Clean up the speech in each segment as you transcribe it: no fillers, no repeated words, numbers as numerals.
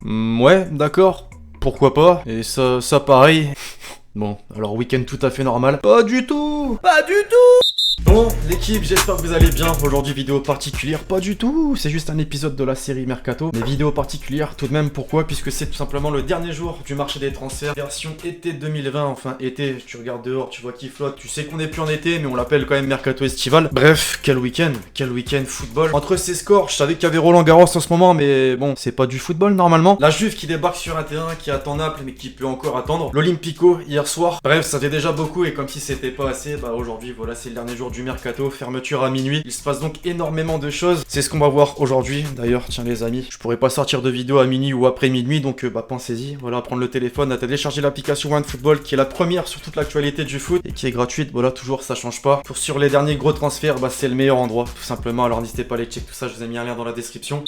Ouais, d'accord. Pourquoi pas? Et ça pareil. Bon, alors week-end tout à fait normal. Pas du tout! Pas du tout! Bon, l'équipe, j'espère que vous allez bien. Aujourd'hui, vidéo particulière. Pas du tout, c'est juste un épisode de la série Mercato. Mais vidéo particulière tout de même, pourquoi? Puisque c'est tout simplement le dernier jour du marché des transferts. Version été 2020, enfin été, tu regardes dehors, tu vois qu'il flotte. Tu sais qu'on est plus en été, mais on l'appelle quand même Mercato estival. Bref, quel week-end football. Entre ces scores, je savais qu'il y avait Roland Garros en ce moment, mais bon, c'est pas du football normalement. La Juve qui débarque sur un terrain qui attend Naples, mais qui peut encore attendre. L'Olympico hier soir. Bref, ça fait déjà beaucoup, et comme si c'était pas assez, bah aujourd'hui, voilà, c'est le dernier jour du mercato, fermeture à minuit. Il se passe donc énormément de choses. C'est ce qu'on va voir aujourd'hui. D'ailleurs, tiens les amis, je pourrais pas sortir de vidéo à minuit ou après minuit, donc bah pensez-y. Voilà, à prendre le téléphone, à télécharger l'application OneFootball qui est la première sur toute l'actualité du foot et qui est gratuite. Voilà, toujours ça change pas. Pour sur les derniers gros transferts, bah c'est le meilleur endroit, tout simplement. Alors n'hésitez pas à aller check tout ça, je vous ai mis un lien dans la description.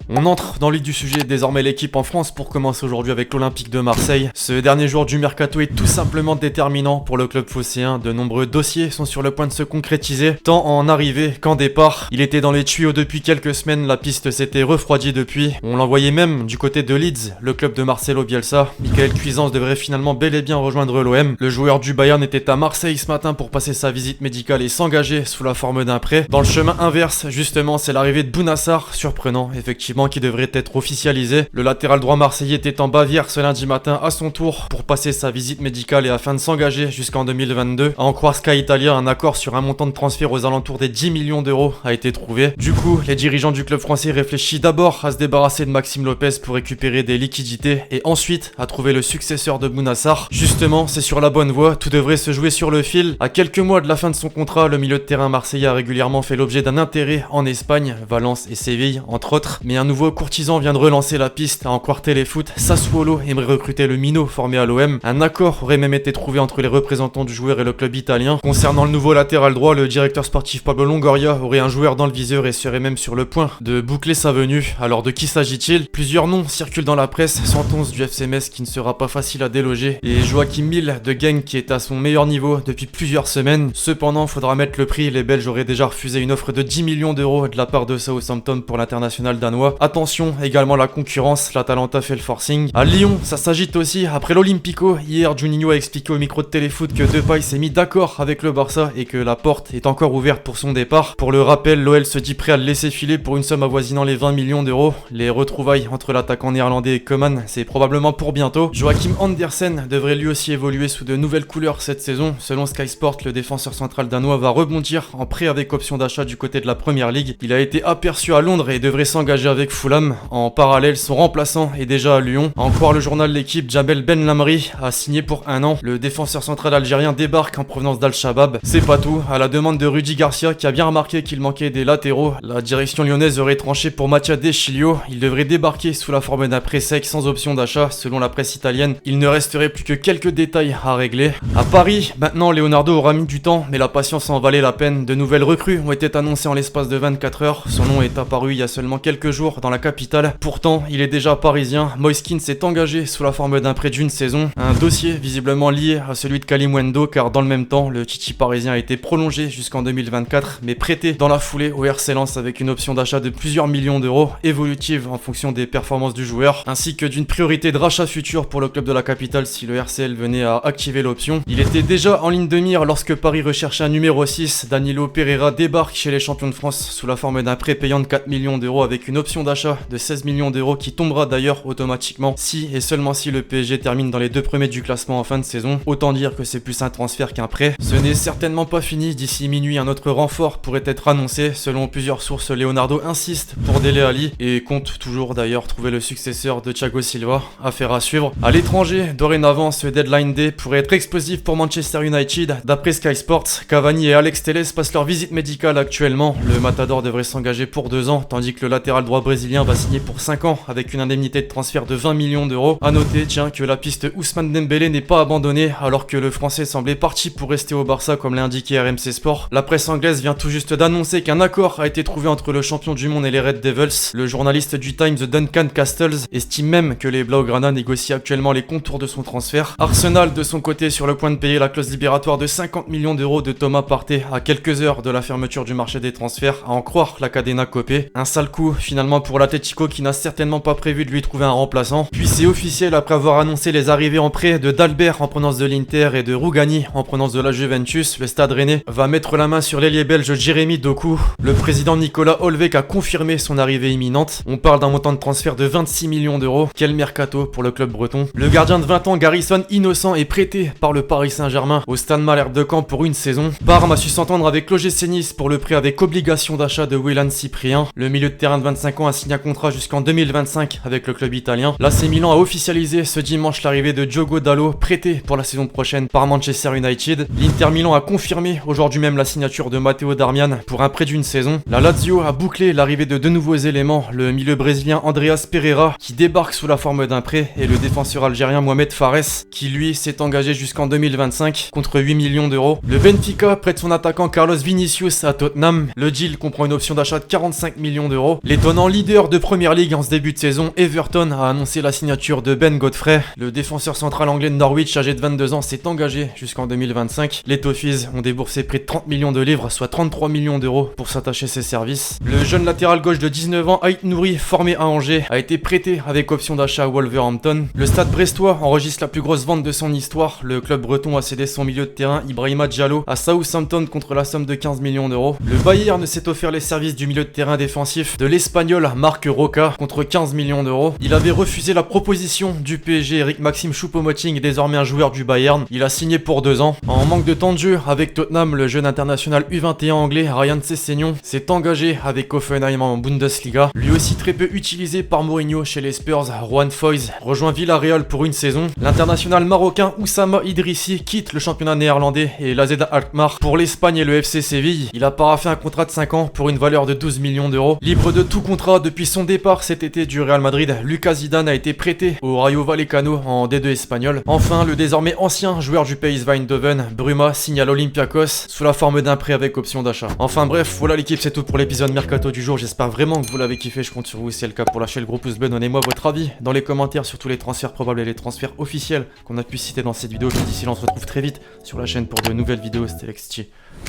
On entre dans le vif du sujet, désormais l'équipe en France pour commencer aujourd'hui avec l'Olympique de Marseille. Ce dernier jour du mercato est tout simplement déterminant pour le club phocéen. De nombreux dossiers sont sur le point de se concrétiser, tant en arrivée qu'en départ. Il était dans les tuyaux depuis quelques semaines, la piste s'était refroidie depuis. On l'envoyait même du côté de Leeds, le club de Marcelo Bielsa. Michael Cuisance devrait finalement bel et bien rejoindre l'OM. Le joueur du Bayern était à Marseille ce matin pour passer sa visite médicale et s'engager sous la forme d'un prêt. Dans le chemin inverse, justement, c'est l'arrivée de Bouna Sarr, surprenant effectivement, qui devrait être officialisé. Le latéral droit marseillais était en Bavière ce lundi matin à son tour pour passer sa visite médicale et afin de s'engager jusqu'en 2022. À en croire Sky Italia, un accord sur un montant de transfert aux alentours des 10 millions d'euros a été trouvé. Du coup, les dirigeants du club français réfléchissent d'abord à se débarrasser de Maxime Lopez pour récupérer des liquidités et ensuite à trouver le successeur de Bouna Sarr. Justement, c'est sur la bonne voie, tout devrait se jouer sur le fil. À quelques mois de la fin de son contrat, le milieu de terrain marseillais a régulièrement fait l'objet d'un intérêt en Espagne, Valence et Séville entre autres, mais un nouveau courtisan vient de relancer la piste. À en croire Téléfoot, Sassuolo aimerait recruter le minot formé à l'OM. Un accord aurait même été trouvé entre les représentants du joueur et le club italien. Concernant le nouveau latéral droit, le directeur sportif Pablo Longoria aurait un joueur dans le viseur et serait même sur le point de boucler sa venue. Alors de qui s'agit-il? Plusieurs noms circulent dans la presse, Santos du FC Metz qui ne sera pas facile à déloger et Joachim Mill de Genk qui est à son meilleur niveau depuis plusieurs semaines. Cependant, faudra mettre le prix, les Belges auraient déjà refusé une offre de 10 millions d'euros de la part de Southampton pour l'international danois. Attention, également la concurrence, l'Atalanta fait le forcing. À Lyon, ça s'agite aussi. Après l'Olympico, hier, Juninho a expliqué au micro de Téléfoot que Depay s'est mis d'accord avec le Barça et que la porte est encore ouverte pour son départ. Pour le rappel, l'OL se dit prêt à le laisser filer pour une somme avoisinant les 20 millions d'euros. Les retrouvailles entre l'attaquant néerlandais et Koeman, c'est probablement pour bientôt. Joachim Andersen devrait lui aussi évoluer sous de nouvelles couleurs cette saison. Selon Sky Sport, le défenseur central danois va rebondir en prêt avec option d'achat du côté de la Première Ligue. Il a été aperçu à Londres et devrait s'engager avec Fulham. En parallèle, son remplaçant est déjà à Lyon. À en croire le journal L'équipe, Djabel Ben Lamri a signé pour 1 an. Le défenseur central algérien débarque en provenance d'Al-Shabaab. C'est pas tout. À la demande de Rudy Garcia qui a bien remarqué qu'il manquait des latéraux, la direction lyonnaise aurait tranché pour Mattia De Sciglio. Il devrait débarquer sous la forme d'un prêt sec sans option d'achat. Selon la presse italienne, il ne resterait plus que quelques détails à régler. À Paris, maintenant Leonardo aura mis du temps, mais la patience en valait la peine. De nouvelles recrues ont été annoncées en l'espace de 24 heures. Son nom est apparu il y a seulement quelques jours dans la capitale. Pourtant, il est déjà parisien. Moiskin s'est engagé sous la forme d'un prêt d'une saison. Un dossier visiblement lié à celui de Kalimundo, car dans le même temps, le Titi parisien a été prolongé jusqu'en 2024, mais prêté dans la foulée au RC Lens avec une option d'achat de plusieurs millions d'euros, évolutive en fonction des performances du joueur, ainsi que d'une priorité de rachat futur pour le club de la capitale si le RCL venait à activer l'option. Il était déjà en ligne de mire lorsque Paris recherchait un numéro 6. Danilo Pereira débarque chez les champions de France sous la forme d'un prêt payant de 4 millions d'euros avec une option d'achat de 16 millions d'euros qui tombera d'ailleurs automatiquement si et seulement si le PSG termine dans les 2 premiers du classement en fin de saison. Autant dire que c'est plus un transfert qu'un prêt. Ce n'est certainement pas fini. D'ici minuit, un autre renfort pourrait être annoncé. Selon plusieurs sources, Leonardo insiste pour Dele Alli et compte toujours d'ailleurs trouver le successeur de Thiago Silva. Affaire à suivre. À l'étranger, dorénavant, ce deadline day pourrait être explosif pour Manchester United. D'après Sky Sports, Cavani et Alex Telles passent leur visite médicale actuellement. Le Matador devrait s'engager pour 2 ans, tandis que le latéral droit brésilien va signer pour 5 ans avec une indemnité de transfert de 20 millions d'euros. A noter, tiens, que la piste Ousmane Dembélé n'est pas abandonnée alors que le français semblait parti pour rester au Barça comme l'a indiqué RMC Sport. La presse anglaise vient tout juste d'annoncer qu'un accord a été trouvé entre le champion du monde et les Red Devils. Le journaliste du Times, Duncan Castles, estime même que les Blaugrana négocient actuellement les contours de son transfert. Arsenal, de son côté, sur le point de payer la clause libératoire de 50 millions d'euros de Thomas Partey à quelques heures de la fermeture du marché des transferts, à en croire la Cadena Copé. Un sale coup finalement Finalement pour l'Atlético qui n'a certainement pas prévu de lui trouver un remplaçant. Puis c'est officiel après avoir annoncé les arrivées en prêt de Dalbert en provenance de l'Inter et de Rougani en provenance de la Juventus. Le Stade Rennais va mettre la main sur l'ailier belge Jérémy Doku. Le président Nicolas Olvek a confirmé son arrivée imminente. On parle d'un montant de transfert de 26 millions d'euros. Quel mercato pour le club breton. Le gardien de 20 ans Garrison Innocent est prêté par le Paris Saint-Germain au Stade Malherbe de Caen pour une saison. Parme a su s'entendre avec l'OGC Nice pour le prêt avec obligation d'achat de Willan Cyprien. Le milieu de terrain de 25 ans a signé un contrat jusqu'en 2025 avec le club italien. L'AC Milan a officialisé ce dimanche l'arrivée de Diogo Dalot, prêté pour la saison prochaine par Manchester United. L'Inter Milan a confirmé aujourd'hui même la signature de Matteo Darmian pour un prêt d'une saison. La Lazio a bouclé l'arrivée de deux nouveaux éléments, le milieu brésilien Andreas Pereira qui débarque sous la forme d'un prêt et le défenseur algérien Mohamed Fares qui lui s'est engagé jusqu'en 2025 contre 8 millions d'euros. Le Benfica prête son attaquant Carlos Vinicius à Tottenham. Le deal comprend une option d'achat de 45 millions d'euros. L'étonnant leader de Première Ligue en ce début de saison, Everton, a annoncé la signature de Ben Godfrey. Le défenseur central anglais de Norwich, âgé de 22 ans, s'est engagé jusqu'en 2025. Les Toffees ont déboursé près de 30 millions de livres, soit 33 millions d'euros pour s'attacher ses services. Le jeune latéral gauche de 19 ans, Ait Nouri, formé à Angers, a été prêté avec option d'achat à Wolverhampton. Le Stade brestois enregistre la plus grosse vente de son histoire. Le club breton a cédé son milieu de terrain Ibrahima Diallo à Southampton contre la somme de 15 millions d'euros. Le Bayern s'est offert les services du milieu de terrain défensif de l'Espagnol Marc Roca contre 15 millions d'euros. Il avait refusé la proposition du PSG. Eric Maxime Choupo-Moting est désormais un joueur du Bayern. Il a signé pour 2 ans. En manque de temps de jeu avec Tottenham, le jeune international U21 anglais Ryan Sessegnon s'est engagé avec Hoffenheim en Bundesliga. Lui aussi très peu utilisé par Mourinho chez les Spurs, Juan Foyth rejoint Villarreal pour une saison. L'international marocain Oussama Idrissi quitte le championnat néerlandais et l'AZ Alkmaar pour l'Espagne et le FC Séville. Il a paraphé un contrat de 5 ans pour une valeur de 12 millions d'euros. Libre de tout contrat depuis son départ cet été du Real Madrid, Lucas Zidane a été prêté au Rayo Vallecano en D2 espagnol. Enfin, le désormais ancien joueur du PSV Eindhoven, Bruma, signe à l'Olympiakos sous la forme d'un prêt avec option d'achat. Enfin bref, voilà l'équipe, c'est tout pour l'épisode Mercato du jour. J'espère vraiment que vous l'avez kiffé, je compte sur vous si c'est le cas pour lâcher le gros pouce bleu. Donnez-moi votre avis dans les commentaires sur tous les transferts probables et les transferts officiels qu'on a pu citer dans cette vidéo. D'ici là, on se retrouve très vite sur la chaîne pour de nouvelles vidéos. C'était Lexti.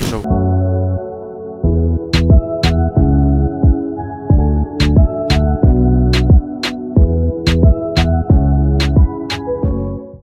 Ciao.